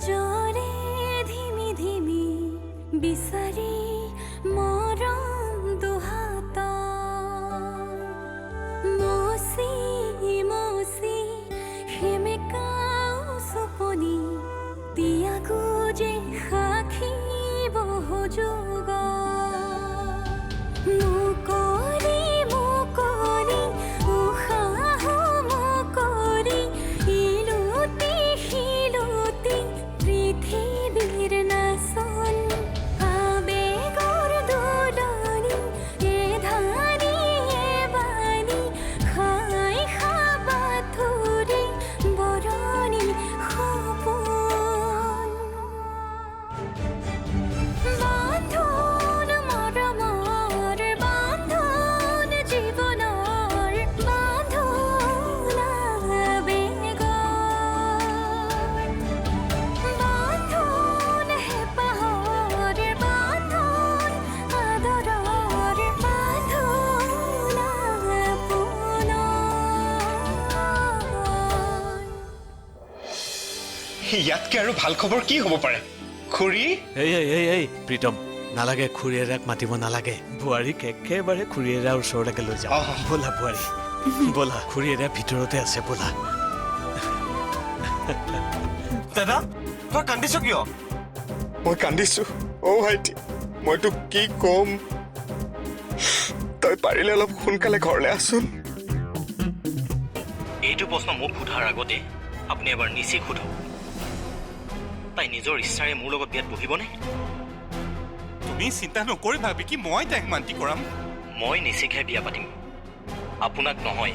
জৰে ধিমি ধিমি বিচাৰি মৰম দুহাত মচি মচি সেমেকাও চপনি তিয়াগো যে সাক্ষী বহুযোগ মুকলি মুকলি উশাহ মুকলি ইলুতি শিলুতি পৃথিৱীৰ নাচন আবেগৰ দোলনি এ ধানি এ বাণী খাই খাবাথুৰি বৰণি সপোন বান্ধোন মৰমৰ বান্ধোন জীৱনৰ বান্ধোন আবেগৰ বান্ধোন হেঁপাহৰ বান্ধোন আদৰৰ বান্ধোন আপোনৰ ইয়াতকে আৰু ভাল খবৰ কি হ'ব পাৰে খুৰী এই প্ৰীতম নালাগে খুৰীয়েৰাক মাতিব নালাগে বোৱাৰীক একেবাৰে খুৰীয়েৰাৰ ওচৰলৈকে লৈ যাওঁ ব'লা বোৱাৰী ব'লা খুৰীয়েৰা ভিতৰতে আছে ব'লা দাদা তই কান্দিছ কিয় মই কান্দিছো অ' ভাইটি মই তোক কি ক'ম তই পাৰিলে অলপ সোনকালে ঘৰলৈ আছোন এইটো প্ৰশ্ন মোক সোধাৰ আগতে আপুনি এবাৰ নিচেই সোধক তাই নিজৰ ইচ্ছাৰে মোৰ লগত বিয়াত বহিবনে তুমি চিন্তা নকৰিবা কি মই তাইক মান্তি কৰাম মই নিচিকহে বিয়া পাতিম আপোনাক নহয়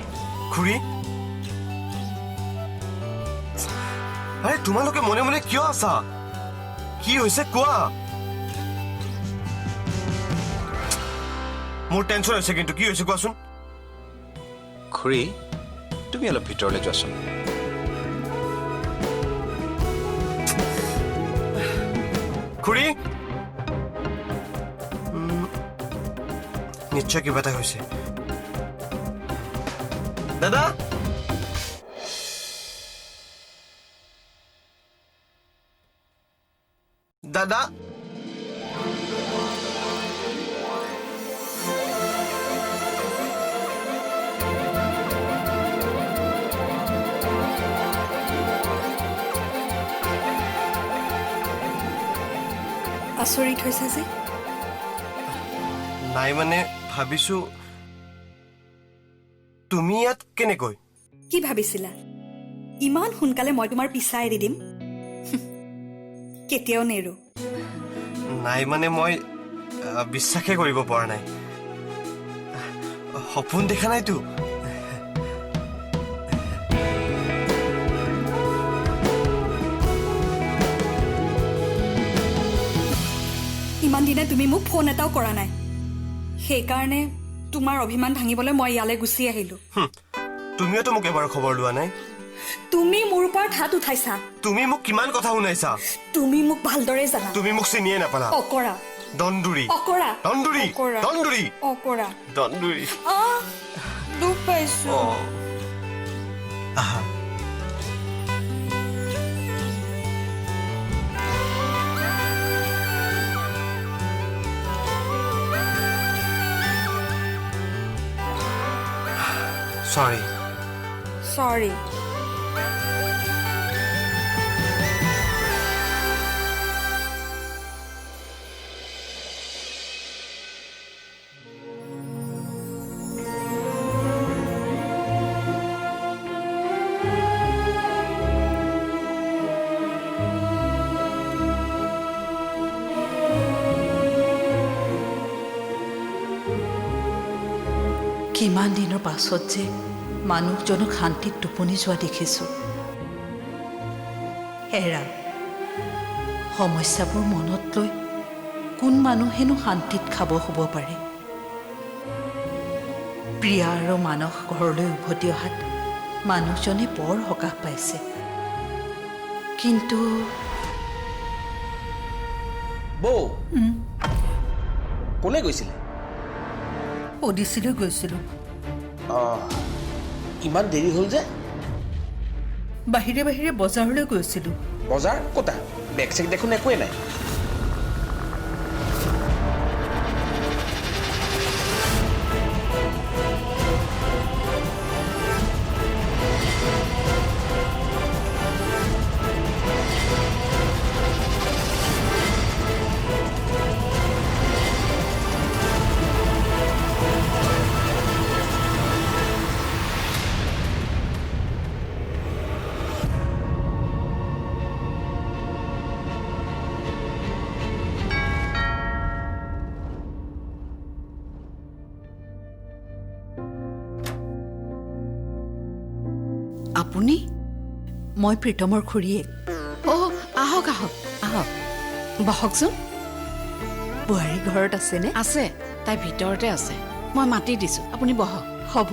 খুৰী আৰে তোমালোকে মনে মনে কিয় আছা কি হৈছে কোৱা মোৰ টেনশ্যন হৈছে কিন্তু কি হৈছে কোৱাচোন খুৰী তুমি অলপ ভিতৰলৈ যোৱাচোন খুৰী নিশ্চয় কিবা এটা হৈছে দাদা দাদা আচৰিত হৈছে যে নাই মানে ভাবিছো তুমি ইয়াত কেনেকৈ কি ভাবিছিলা ইমান সোনকালে মই তোমাৰ পিছা এৰি দিম কেতিয়াও নেৰো নাই মানে মই বিশ্বাসে কৰিব পৰা নাই সপোন দেখা নাইতো ইমান দিনে তুমি মোক ফোন এটাও কৰা নাই সেইকাৰণে তোমাৰ অভিমান ভাঙিবলৈ মই ইয়ালৈ গুচি আহিলো তুমিওতো মোক এবাৰ খবৰ লোৱা নাই তুমি মোৰ ওপৰত হাত উঠাইছা তুমি মোক কিমান কথা শুনাইছা তুমি মোক ভালদৰে জানা তুমি মোক চিনিয়ে নাপালা অকৰা দন্দুৰী অকৰা দন্দুৰী অকৰা দন্দুৰী অকৰা দন্দুৰী দুখ পাইছো আহা Sorry. Sorry. কিমান দিনৰ পাছত যে মানুহজনক শান্তিত টোপনি যোৱা দেখিছোঁ এৰা সমস্যাবোৰ মনত লৈ কোন মানুহেনো শান্তিত খাব হ'ব পাৰে প্ৰিয়া আৰু মানস ঘৰলৈ উভতি অহাত মানুহজনে বৰ সকাহ পাইছে কিন্তু বৌ কোনে গৈছিলে অডিচিলৈ গৈছিলোঁ ইমান দেৰি হ'ল যে বাহিৰে বাহিৰে বজাৰলৈ গৈছিলোঁ। বজাৰ ক'তা বেগ চেগ দেখোন একোৱে নাই। আপুনি? মই প্ৰীতমৰ খুৰীয়েক। অ' আহক আহক আহক বহকচোন। বোৱাৰী ঘৰত আছেনে? আছে, তাই ভিতৰতে আছে। মই মাতি দিছোঁ, আপুনি বহক। হ'ব।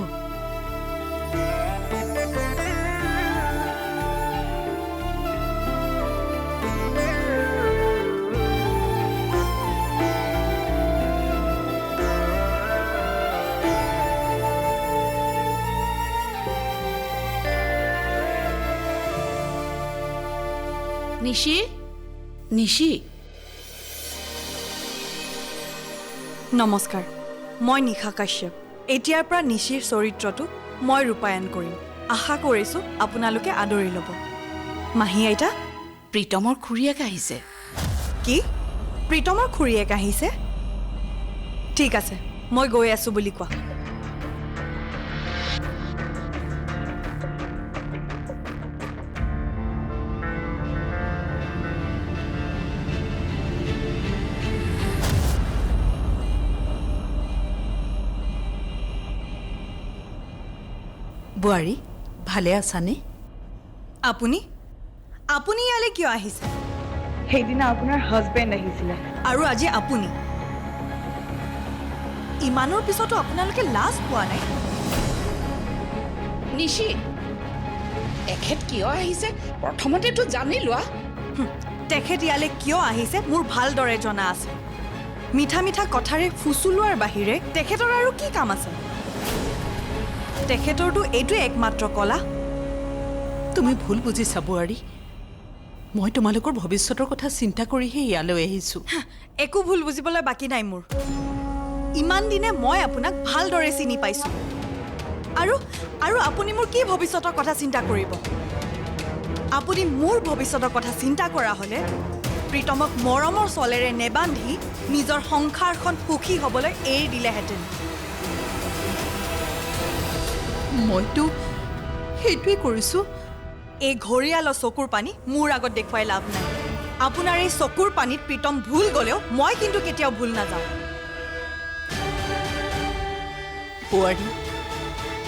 নিশি, নিশি। নমস্কাৰ, মই নিশা কাশ্যপ। এতিয়াৰ পৰা নিশিৰ চৰিত্ৰটো মই ৰূপায়ণ কৰিম। আশা কৰিছোঁ আপোনালোকে আদৰি ল'ব। মাহী আইতা, প্ৰীতমৰ খুৰীয়েক আহিছে। কি? প্ৰীতমৰ খুৰীয়েক আহিছে? ঠিক আছে, মই গৈ আছোঁ বুলি কোৱা। বোৱাৰী ভালে আছানে? আপুনি আপুনি ইয়ালৈ কিয় আহিছে? সেইদিনা আপোনাৰ হাজবেণ্ড আহিছিলে আৰু আজি আপুনি। ইমানৰ পিছতো আপোনালোকে লাজ পোৱা নাই? নিশি, এখেত কিয় আহিছে প্ৰথমতেতো জানি লোৱা। তেখেত ইয়ালৈ কিয় আহিছে মোৰ ভালদৰে জনা আছে। মিঠা মিঠা কথাৰে ফুচুলোৱাৰ বাহিৰে তেখেতৰ আৰু কি কাম আছে? তেখেতৰতো এইটোৱে একমাত্ৰ কলা। তুমি ভুল বুজিছা বোৱাৰী। মই তোমালোকৰ ভৱিষ্যতৰ কথা চিন্তা কৰিহে ইয়ালৈ আহিছোঁ। একো ভুল বুজিবলৈ বাকী নাই মোৰ। ইমান দিনে মই আপোনাক ভালদৰে চিনি পাইছোঁ। আৰু আৰু আপুনি মোৰ কি ভৱিষ্যতৰ কথা চিন্তা কৰিব? আপুনি মোৰ ভৱিষ্যতৰ কথা চিন্তা কৰা হ'লে প্ৰীতমক মৰমৰ চলেৰে নেবান্ধি নিজৰ সংসাৰখন সুখী হ'বলৈ এৰি দিলেহেঁতেন। মইতো সেইটোৱে কৰিছোঁ। এই ঘৰিয়ালৰ চকুৰ পানী মোৰ আগত দেখুৱাই লাভ নাই। আপোনাৰ এই চকুৰ পানীত প্ৰীতম ভুল গ'লেও মই কিন্তু কেতিয়াও ভুল নাযাওঁ। বোৱাৰী,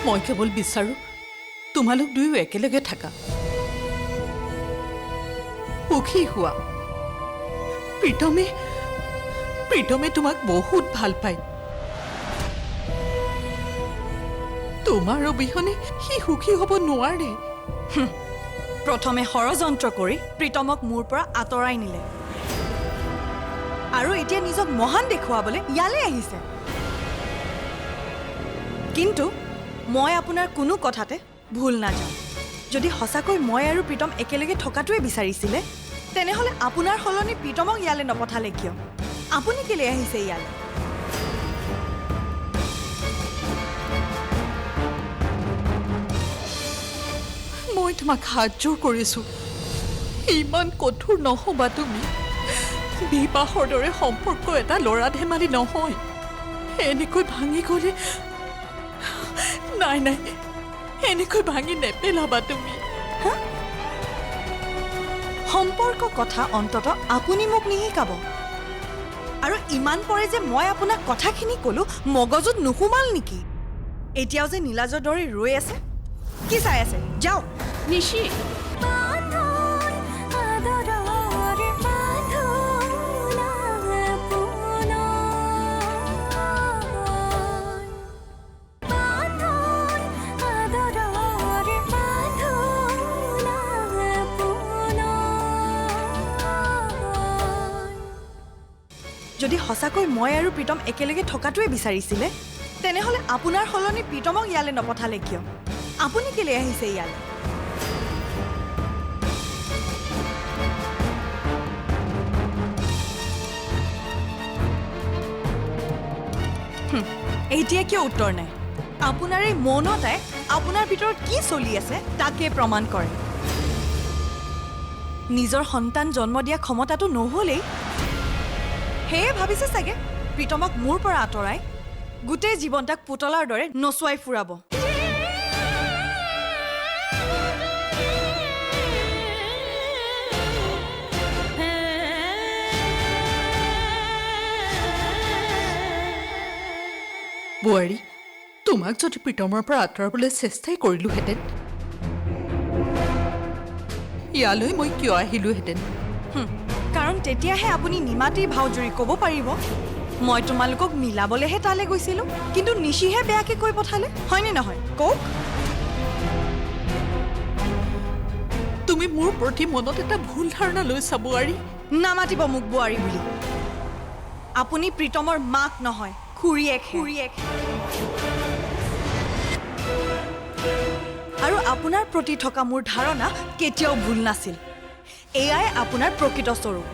মই কেৱল বিচাৰোঁ তোমালোক দুয়ো একেলগে থাকা, সুখী হোৱা। প্ৰীতমে তোমাক বহুত ভাল পায়। তোমাৰ অবিহনে সি সুখী হ'ব নোৱাৰে। প্ৰথমে ষড়যন্ত্ৰ কৰি প্ৰীতমক মোৰ পৰা আঁতৰাই নিলে আৰু এতিয়া নিজক মহান দেখুৱাবলৈ ইয়ালৈ আহিছে। কিন্তু মই আপোনাৰ কোনো কথাতে ভুল নাযাওঁ। যদি সঁচাকৈ মই আৰু প্ৰীতম একেলগে থকাটোৱে বিচাৰিছিলে তেনেহ'লে আপোনাৰ সলনি প্ৰীতমক ইয়ালৈ নপঠালে কিয়? আপুনি কেলৈ আহিছে ইয়ালৈ? মই তোমাক হাত জোৰ কৰিছোঁ, ইমান কঠোৰ নহ'বা তুমি। বিবাহৰ দৰে সম্পৰ্ক এটা ল'ৰা ধেমালি নহয়। এনেকৈ ভাঙি গ'লে নাই, এনেকৈ ভাঙি নেপেলাবা তুমি। সম্পৰ্ক কথা অন্তত আপুনি মোক নিশিকাব। আৰু ইমান পৰে যে মই আপোনাক কথাখিনি ক'লো মগজুত নুসুমাল নেকি? এতিয়াও যে নীলাজৰ দৰে ৰৈ আছে, কি চাই আছে? যাওক। নিশি, যদি সঁচাকৈ মই আৰু প্ৰীতম একেলগে থকাটোৱে বিচাৰিছিলে তেনেহ'লে আপোনাৰ সলনি প্ৰীতমক ইয়ালৈ নপঠালে কিয়? আপুনি কেলৈ আহিছে ইয়ালৈ? এতিয়া কিয় উত্তৰ নাই আপোনাৰ এই মৌনতাই আপোনাৰ ভিতৰত কি চলি আছে তাকে প্ৰমাণ কৰে নিজৰ সন্তান জন্ম দিয়া ক্ষমতাটো নহ'লেই সেয়ে ভাবিছে চাগে প্ৰীতমক মোৰ পৰা আঁতৰাই গোটেই জীৱন তাক পুতলাৰ দৰে নচুৱাই ফুৰাব বোৱাৰী তোমাক যদি প্ৰীতমৰ পৰা আঁতৰাবলৈ চেষ্টাই কৰিলোহেঁতেন ইয়ালৈ মই কিয় আহিলোহেঁতেন কাৰণ তেতিয়াহে আপুনি নিমাতিৰ ভাও জুৰি ক'ব পাৰিব মই তোমালোকক মিলাবলৈহে তালৈ গৈছিলোঁ কিন্তু নিশিহে বেয়াকে কৈ পঠালে হয়নে নহয় কওক তুমি মোৰ প্ৰতি মনত এটা ভুল ধাৰণা লৈছা বোৱাৰী নামাতিব মোক বোৱাৰী বুলি আপুনি প্ৰীতমৰ মাক নহয় খুৰীয়েক আৰু আপোনাৰ প্ৰতি থকা মোৰ ধাৰণা কেতিয়াও ভুল নাছিল এয়াই আপোনাৰ প্ৰকৃত স্বৰূপ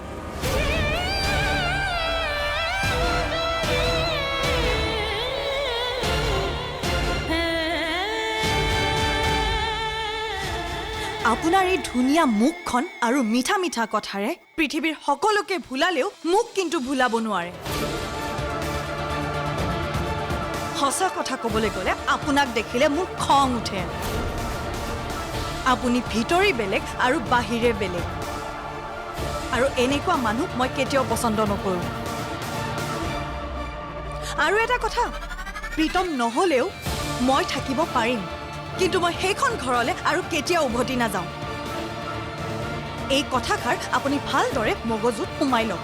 আপোনাৰ এই ধুনীয়া মুখখন আৰু মিঠা মিঠা কথাৰে পৃথিৱীৰ সকলোকে ভুলালেও মোক কিন্তু ভুলাব নোৱাৰে সঁচা কথা ক'বলৈ গ'লে আপোনাক দেখিলে মোৰ খং উঠে আপুনি ভিতৰি বেলেগ আৰু বাহিৰে বেলেগ আৰু এনেকুৱা মানুহ মই কেতিয়াও পচন্দ নকৰোঁ আৰু এটা কথা প্ৰীতম নহ'লেও মই থাকিব পাৰিম কিন্তু মই সেইখন ঘৰলৈ আৰু কেতিয়াও উভতি নাযাওঁ এই কথাষাৰ আপুনি ভালদৰে মগজুত সোমাই লওক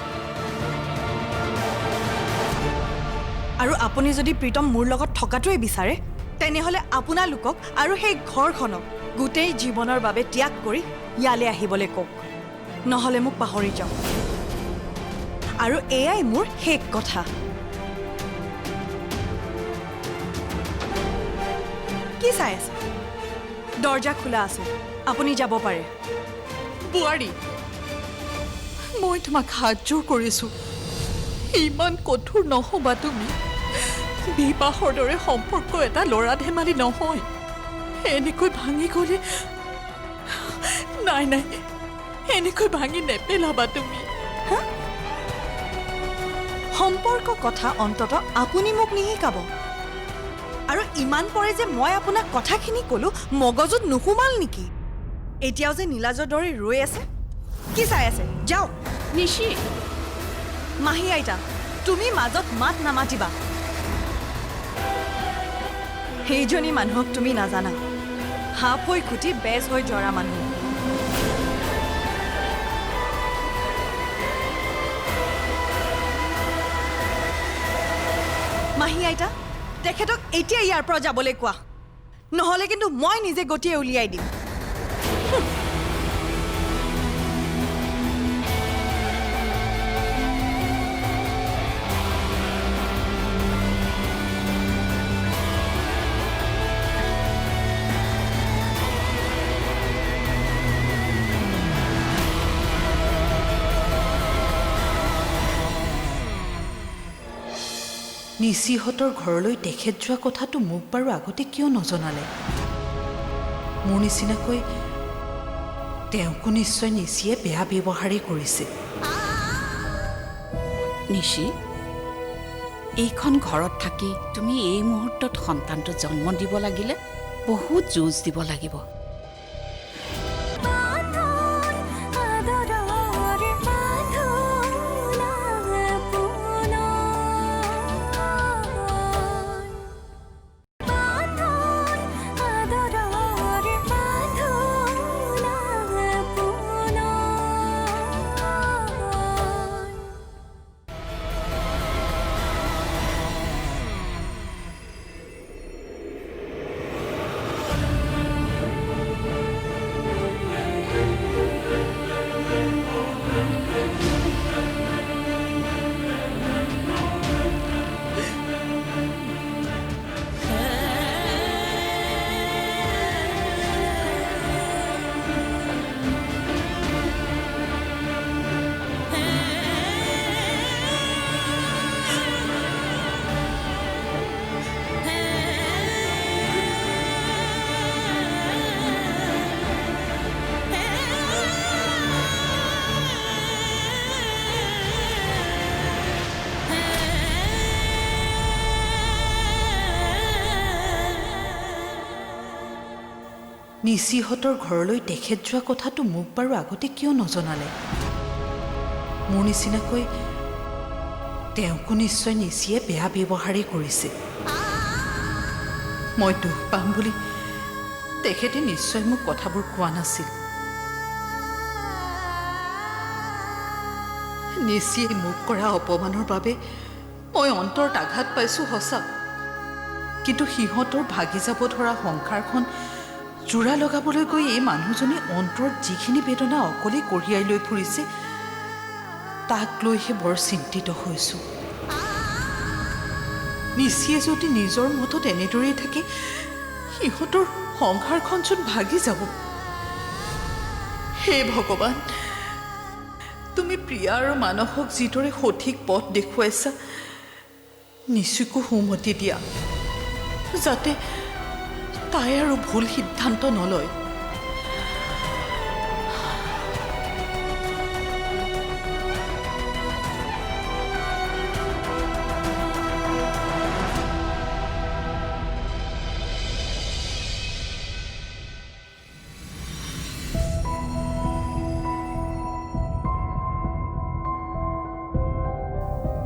আৰু আপুনি যদি প্ৰীতম মোৰ লগত থকাটোৱে বিচাৰে তেনেহ'লে আপোনালোকক আৰু সেই ঘৰখনক গোটেই জীৱনৰ বাবে ত্যাগ কৰি ইয়ালৈ আহিবলৈ কওক নহ'লে মোক পাহৰি যাওক আৰু এয়াই মোৰ শেষ কথা কি চাই আছে দৰ্জা খোলা আছে আপুনি যাব পাৰে বোৱাৰী মই তোমাক হাত জোৰ কৰিছোঁ ইমান কঠোৰ নহ'বা তুমি বিবাহৰ দৰে সম্পৰ্ক এটা ল'ৰা ধেমালি নহয় এনেকৈ ভাঙি গ'লে নাই এনেকৈ ভাঙি নেপেলাবা তুমি সম্পৰ্ক কথা অন্তত আপুনি মোক নিশিকাব আৰু ইমান পৰে যে মই আপোনাক কথাখিনি ক'লো মগজুত নুসুমাল নেকি এতিয়াও যে নীলাজৰ দৰে ৰৈ আছে কি চাই আছে যাওক নিশি মাহী আইতা তুমি মাজত মাত নামাতিবা সেইজনী মানুহক তুমি নাজানা সাপ হৈ খুটি বেজ হৈ জৰা মানুহ মাহী আইতা তেখেতক এতিয়া ইয়াৰ পৰা যাবলৈ কোৱা নহ'লে কিন্তু মই নিজে গতিয়ে উলিয়াই দিম নিশিহঁতৰ ঘৰলৈ তেখেত যোৱা কথাটো মোক বাৰু আগতে কিয় নজনালে মোৰ নিচিনাকৈ তেওঁকো নিশ্চয় নিশিয়ে বেয়া ব্যৱহাৰেই কৰিছে নিশি এইখন ঘৰত থাকি তুমি এই মুহূৰ্তত সন্তানটো জন্ম দিব লাগিলে বহুত যুঁজ দিব লাগিব নিশিহঁতৰ ঘৰলৈ তেখেত যোৱা কথাটো মোক বাৰু আগতে কিয় নজনালে? মোৰ নিচিনাকৈ তেওঁকো নিশ্চয় নিশিয়ে বেয়া ব্যৱহাৰেই কৰিছে। মই দুখ পাম বুলি তেখেতে নিশ্চয় মোক কথাবোৰ কোৱা নাছিল। নিশিয়ে মোক কৰা অপমানৰ বাবে মই অন্তৰত আঘাত পাইছোঁ সঁচা, কিন্তু সিহঁতৰ ভাগি যাব ধৰা সংসাৰখন জোৰা লগাবলৈ গৈ এই মানুহজনী অন্তৰত যিখিনি বেদনা অকলেই কঢ়িয়াই লৈ ফুৰিছে তাক লৈহে বৰ চিন্তিত হৈছোঁ। নিশিয়ে যদি নিজৰ মতত এনেদৰেই থাকে সিহঁতৰ সংসাৰখন চোন ভাগি যাব। হে ভগৱান, তুমি প্ৰিয়া আৰু মানসক যিদৰে সঠিক পথ দেখুৱাইছা নিশিকো সুমতি দিয়া, যাতে তাই আৰু ভুল সিদ্ধান্ত নলয়।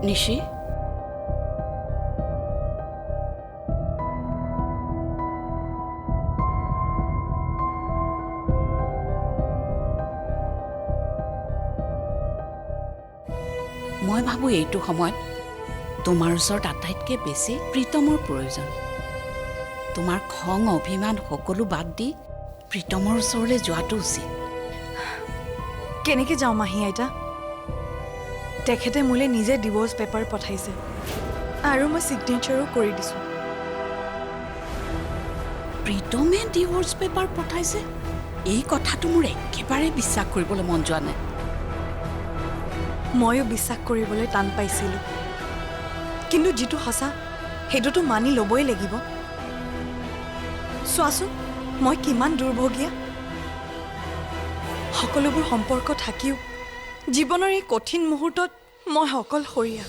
নিশি, মই ভাবোঁ এইটো সময়ত তোমাৰ ওচৰত আটাইতকৈ বেছি প্ৰীতমৰ প্ৰয়োজন। তোমাৰ খং অভিমান সকলো বাদ দি প্ৰীতমৰ ওচৰলৈ যোৱাটো উচিত। কেনেকৈ যাওঁ মাহী আইতা? তেখেতে মোলৈ নিজে ডিভ'ৰ্চ পেপাৰ পঠাইছে আৰু মই ছিগনেচাৰো কৰি দিছোঁ। প্ৰীতমে ডিভ'ৰ্চ পেপাৰ পঠাইছে? এই কথাটো মোৰ একেবাৰে বিশ্বাস কৰিবলৈ মন যোৱা নাই। ময়ো বিশ্বাস কৰিবলৈ টান পাইছিলোঁ, কিন্তু যিটো সঁচা সেইটোতো মানি ল'বই লাগিব। চোৱাচোন মই কিমান দুৰ্ভগীয়া। সকলোবোৰ সম্পৰ্ক থাকিও জীৱনৰ এই কঠিন মুহূৰ্তত মই অকলশৰীয়া।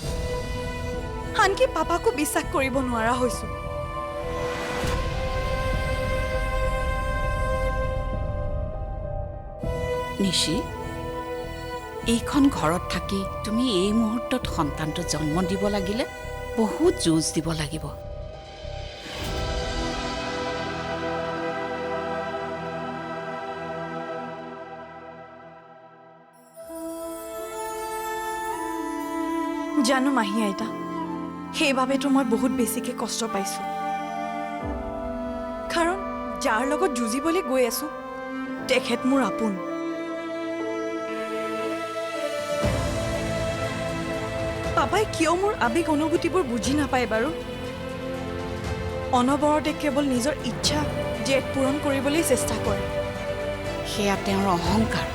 আনকি পাপাকো বিশ্বাস কৰিব নোৱাৰা হৈছোঁ। নিশি, এইখন ঘৰত থাকি তুমি এই মুহূৰ্তত সন্তানটো জন্ম দিব লাগিলে বহুত যুঁজ দিব লাগিব। জানো মাহী আইতা, সেইবাবেতো মই বহুত বেছিকৈ কষ্ট পাইছোঁ। কাৰণ যাৰ লগত যুঁজিবলৈ গৈ আছোঁ তেখেত মোৰ আপোন। পাপাই কিয় মোৰ আৱেগ অনুভূতিবোৰ বুজি নাপায় বাৰু? অনবৰতে কেৱল নিজৰ ইচ্ছা জেদ পূৰণ কৰিবলৈ চেষ্টা কৰে। সেয়া তেওঁৰ অহংকাৰ।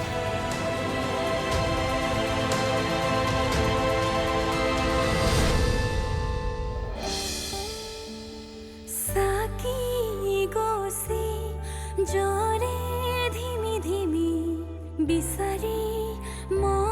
সাকি গছি জৰে ধিমি ধিমি বিচাৰি মই